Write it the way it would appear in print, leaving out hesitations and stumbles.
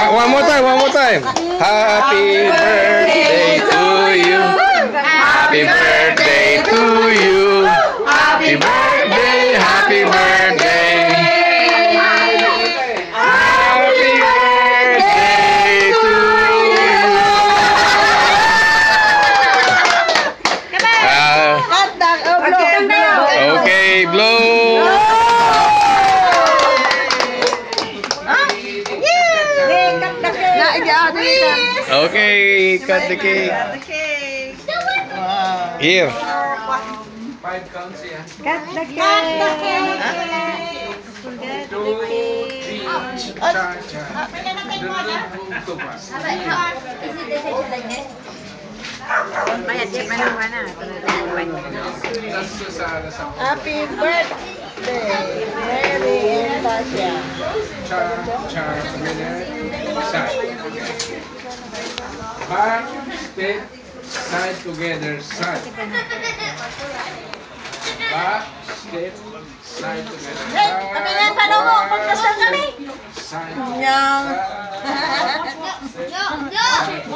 One more time, one more time. Happy birthday to you. Happy birthday to you. Happy birthday, happy birthday. Happy birthday to you. Okay, blow. Okay, cut the cake. Wow. Here. 5 counts yan. Cut the cake. Cut the cake. Happy birthday, Mary and Tasha. Back, step, side together, side. Back, step, side together. Kami nga tanong mo, magkasal kami. Side. Nyang. Side.